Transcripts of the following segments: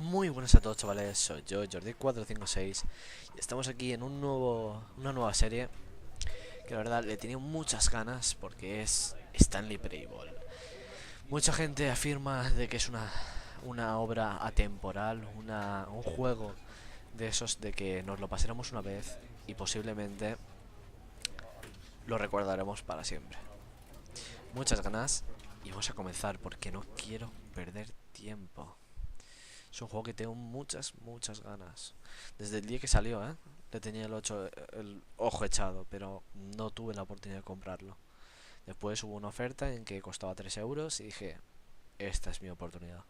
Muy buenas a todos, chavales, soy yo, Jordi456 y estamos aquí en una nueva serie que la verdad le tenía muchas ganas porque es Stanley Parable. Mucha gente afirma de que es una obra atemporal, un juego de esos de que nos lo pasáramos una vez y posiblemente lo recordaremos para siempre. Muchas ganas y vamos a comenzar porque no quiero perder tiempo. Es un juego que tengo muchas ganas. Desde el día que salió, ¿eh? Le tenía el ojo echado, pero no tuve la oportunidad de comprarlo. Después hubo una oferta en que costaba 3 euros y dije, esta es mi oportunidad.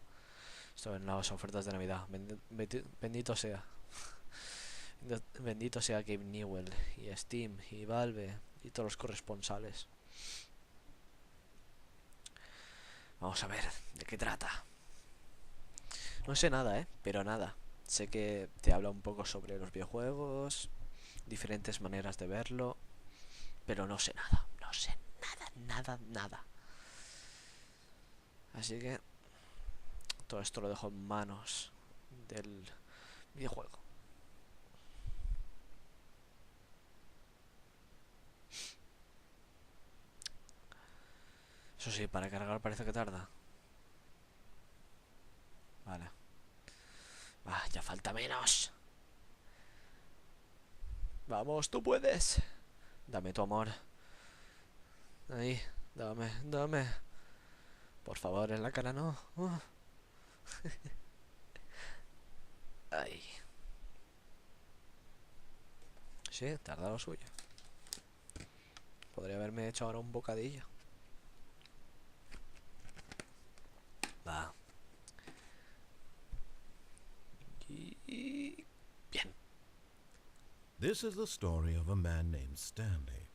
Esto en las ofertas de Navidad. Bendito sea. Bendito sea Gabe Newell y Steam y Valve y todos los corresponsales. Vamos a ver, ¿de qué trata? No sé nada, pero nada. Sé que te habla un poco sobre los videojuegos, diferentes maneras de verlo, pero no sé nada. No sé nada. Así que todo esto lo dejo en manos del videojuego. Eso sí, para cargar parece que tarda. Vale. Ya falta menos. Vamos, tú puedes. Dame tu amor. Ahí, dame. Por favor, en la cara no. Ahí. Sí, tarda lo suyo. Podría haberme hecho ahora un bocadillo. Va. Y... bien. This is the story of a man named Stanley.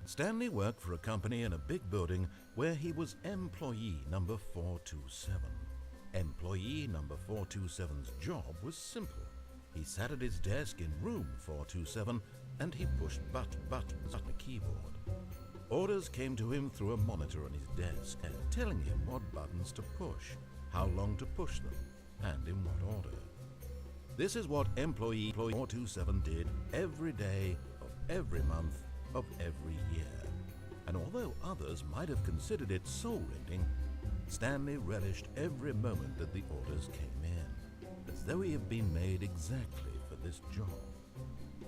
Stanley worked for a company in a big building where he was employee number 427. Employee number 427's job was simple. He sat at his desk in room 427 and he pushed buttons on the keyboard. Orders came to him through a monitor on his desk, telling him what buttons to push, how long to push them, and in what order. This is what employee 427 did every day of every month of every year. And although others might have considered it soul-rending, Stanley relished every moment that the orders came in, as though he had been made exactly for this job.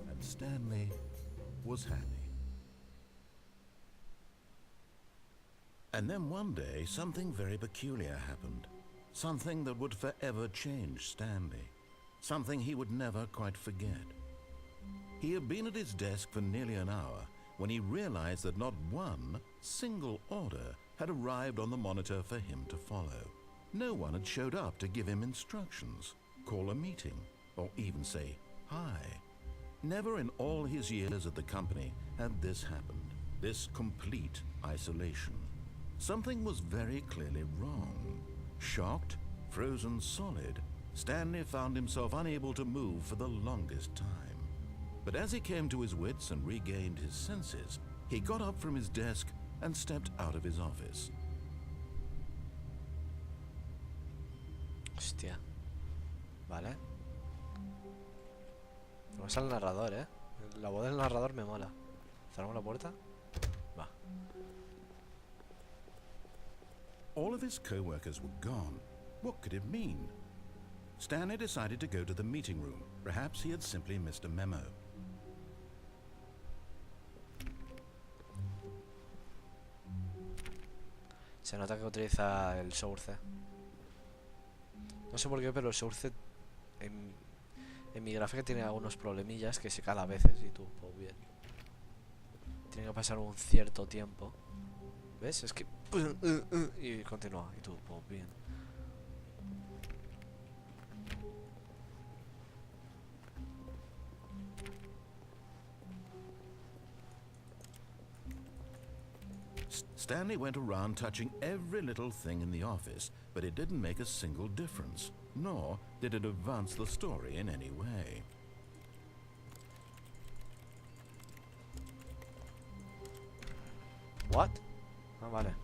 And Stanley was happy. And then one day, something very peculiar happened. Something that would forever change Stanley. Something he would never quite forget. He had been at his desk for nearly an hour when he realized that not one single order had arrived on the monitor for him to follow. No one had showed up to give him instructions, call a meeting, or even say hi. Never in all his years at the company had this happened, this complete isolation. Something was very clearly wrong. Shocked, frozen solid, Stanley found himself unable to move for the longest time. But as he came to his wits and regained his senses, he got up from his desk and stepped out of his office. Hostia. Vale. No es el narrador, La voz del narrador me mola. ¿Cerramos la puerta? Va. All of his co-workers were gone. What could it mean? Stanley decided to go to the meeting room. Perhaps he had simply missed a memo. Se nota que utiliza el Source. No sé por qué, pero el Source en mi gráfica tiene algunos problemillas que se cala a veces y tú, pues bien. Tiene que pasar un cierto tiempo. ¿Ves? Es que... y continúa. Y tú, pues bien. Stanley went around touching every little thing in the office, but it didn't make a single difference, nor did it advance the story in any way. What? Ah, vale.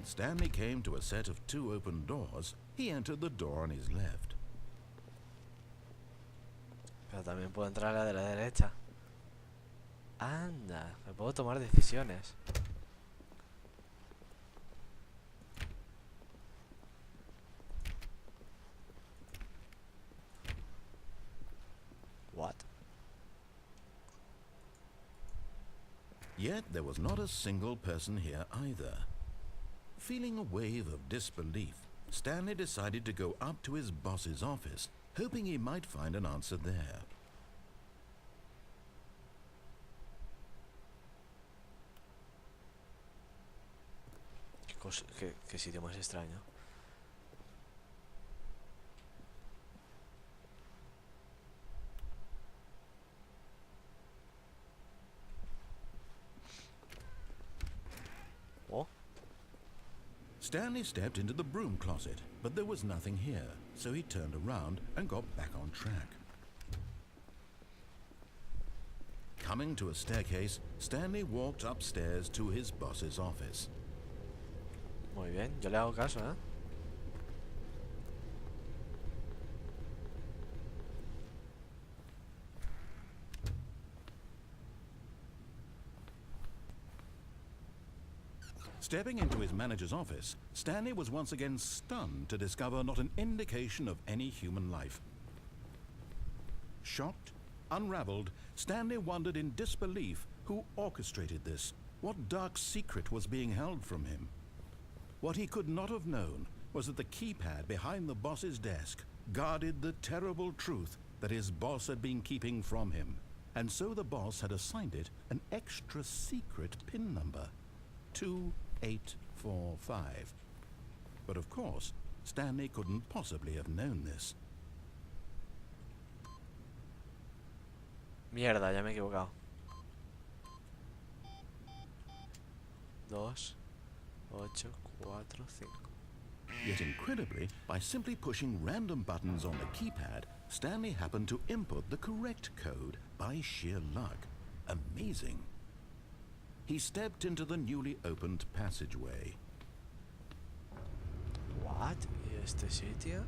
When Stanley came to a set of 2 open doors, he entered the door on his left. Pero también puedo entrar a la de la derecha. Anda, me puedo tomar decisiones. What? Yet there was not a single person here either. Feeling a wave of disbelief, Stanley decided to go up to his boss's office, hoping he might find an answer there. ¿Qué sitio más extraño? Oh. Stanley stepped into the broom closet, but there was nothing here, so he turned around and got back on track. Coming to a staircase, Stanley walked upstairs to his boss's office. Muy bien, yo le hago caso, ¿eh? Stepping into his manager's office, Stanley was once again stunned to discover not an indication of any human life. Shocked, unraveled, Stanley wondered in disbelief who orchestrated this, what dark secret was being held from him. What he could not have known was that the keypad behind the boss's desk guarded the terrible truth that his boss had been keeping from him, and so the boss had assigned it an extra secret PIN number, 2845. But of course, Stanley couldn't possibly have known this. Mierda, ya me he equivocado. 2, 8, 4, 5. Yet incredibly, by simply pushing random buttons on the keypad, Stanley happened to input the correct code by sheer luck. Amazing. He stepped into the newly opened passageway. What? ¿Y este sitio?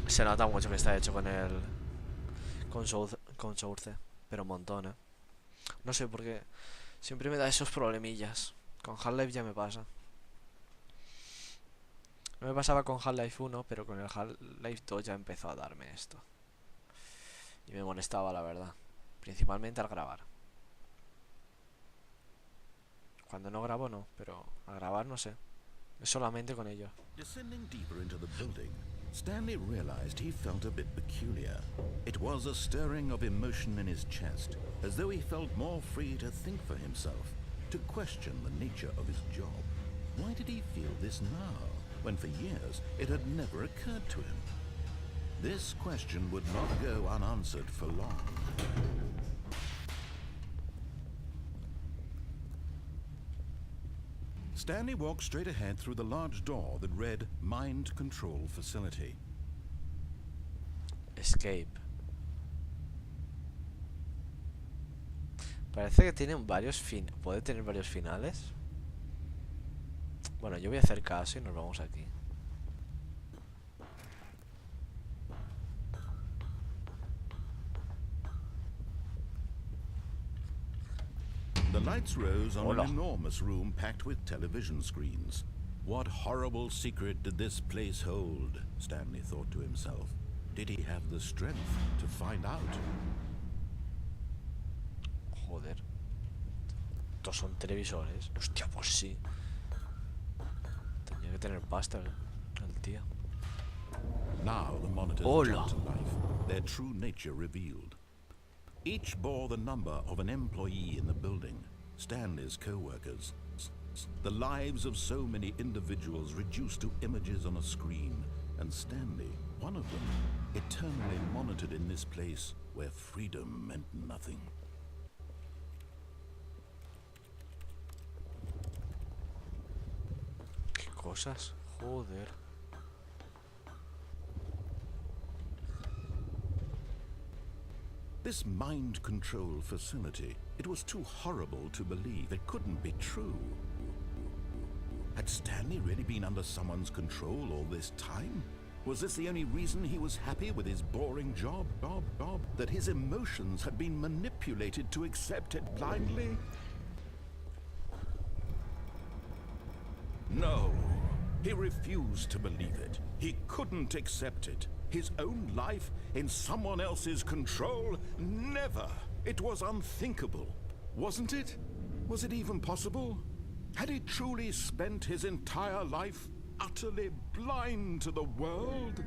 Se nota mucho que está hecho con el... Con Source, pero un montón, ¿eh? No sé por qué siempre me da esos problemillas. Con Half-Life ya me pasa. No me pasaba con Half-Life 1, pero con el Half-Life 2 ya empezó a darme esto. Y me molestaba, la verdad. Principalmente al grabar. Cuando no grabo no, pero al grabar no sé. Es solamente con ello. Descending deeper into the building, Stanley realized he felt a bit peculiar. It was a stirring of emotion in his chest, as though he felt more free to think for himself, to question the nature of his job. Why did he feel this now, when for years it had never occurred to him? This question would not go unanswered for long. Stanley walked straight ahead through the large door that read Mind Control Facility. Escape. Parece que tienen varios ¿Puede tener varios finales? Bueno, yo voy a hacer caso y nos vamos aquí. The lights rose on Hola. an enormous room packed with television screens. What horrible secret did this place hold? Stanley thought to himself. Did he have the strength to find out? Joder. Estos son televisores. Hostia, pues sí. Tenía que tener pasta el tío. Now the monitors Hola. came to life, their true nature revealed. Each bore the number of an employee in the building, Stanley's co-workers. The lives of so many individuals reduced to images on a screen, and Stanley, one of them, eternally monitored in this place where freedom meant nothing. ¿Qué cosas? Joder. This mind control facility, it was too horrible to believe. It couldn't be true. Had Stanley really been under someone's control all this time? Was this the only reason he was happy with his boring job? That his emotions had been manipulated to accept it blindly? No, he refused to believe it. He couldn't accept it. His own life in someone else's control? Never! It was unthinkable. Wasn't it? Was it even possible? Had he truly spent his entire life utterly blind to the world?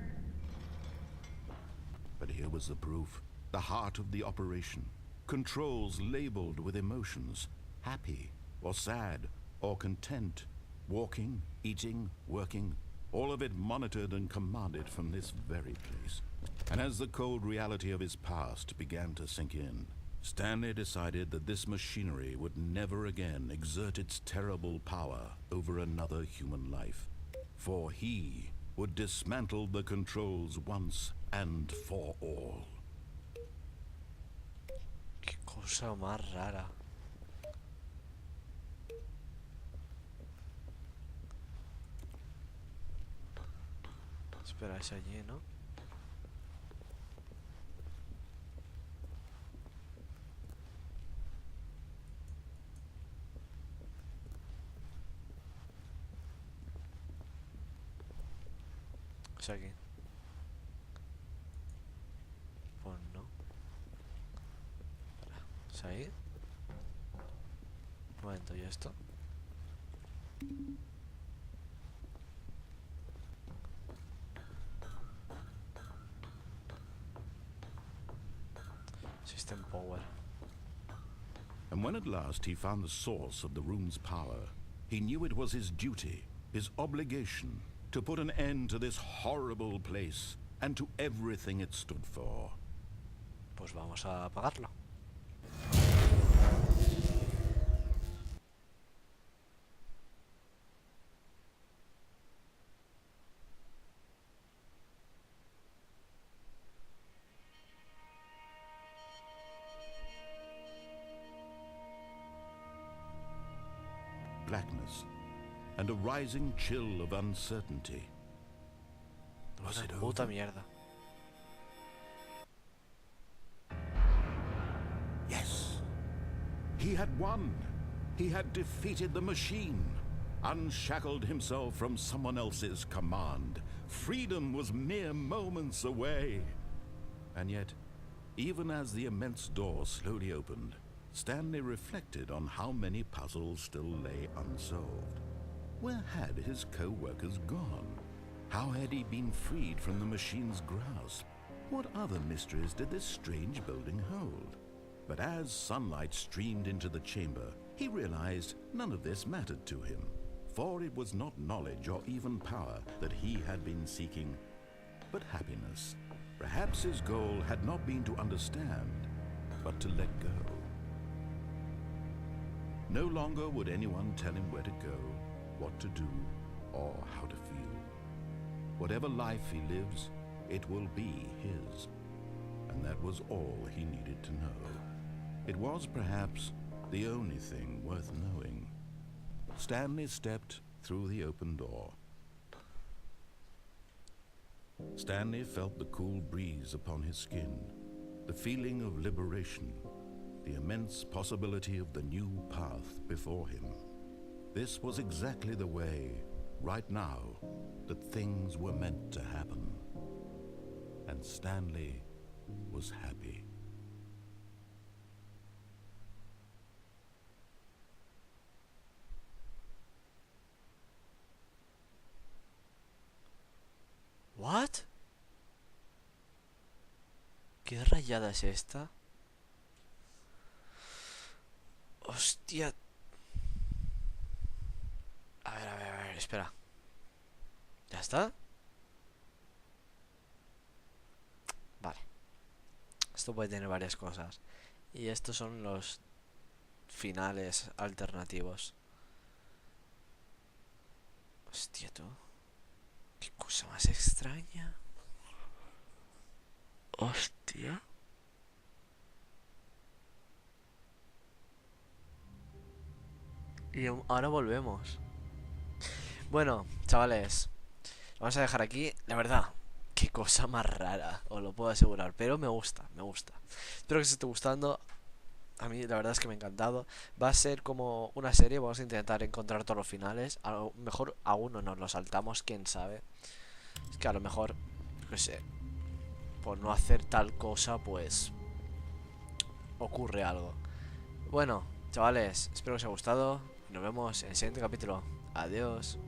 But here was the proof. The heart of the operation. Controls labeled with emotions. Happy, or sad, or content. Walking, eating, working. All of it monitored and commanded from this very place. And as the cold reality of his past began to sink in, Stanley decided that this machinery would never again exert its terrible power over another human life. For he would dismantle the controls once and for all. Qué cosa más rara. Espera, es allí, ¿no? Es aquí. Pues no. Espera, ¿es ahí? Un momento, ¿y esto? System power. And when at last he found the source of the room's power, he knew it was his duty, his obligation, to put an end to this horrible place and to everything it stood for. Pues vamos a apagarlo. Blackness and a rising chill of uncertainty. Was it Puta over? mierda. Yes. He had won. He had defeated the machine, unshackled himself from someone else's command. Freedom was mere moments away. And yet, even as the immense door slowly opened, Stanley reflected on how many puzzles still lay unsolved. Where had his co-workers gone? How had he been freed from the machine's grasp? What other mysteries did this strange building hold? But as sunlight streamed into the chamber, he realized none of this mattered to him, for it was not knowledge or even power that he had been seeking, but happiness. Perhaps his goal had not been to understand, but to let go. No longer would anyone tell him where to go, what to do, or how to feel. Whatever life he lives, it will be his. And that was all he needed to know. It was perhaps the only thing worth knowing. Stanley stepped through the open door. Stanley felt the cool breeze upon his skin, the feeling of liberation, the immense possibility of the new path before him. This was exactly the way, right now, that things were meant to happen. And Stanley was happy. What? ¿Qué rayada es esta? Hostia. A ver, espera. ¿Ya está? Vale. Esto puede tener varias cosas. Y estos son los finales alternativos. Hostia, tú. Qué cosa más extraña. Hostia. Y ahora volvemos. Bueno, chavales, vamos a dejar aquí. La verdad, qué cosa más rara, os lo puedo asegurar. Pero me gusta, me gusta. Espero que os esté gustando. A mí la verdad es que me ha encantado. Va a ser como una serie, vamos a intentar encontrar todos los finales. A lo mejor a uno nos lo saltamos, quién sabe. Es que a lo mejor, no sé, por no hacer tal cosa, pues ocurre algo. Bueno, chavales, espero que os haya gustado. Nos vemos en el siguiente capítulo. Adiós.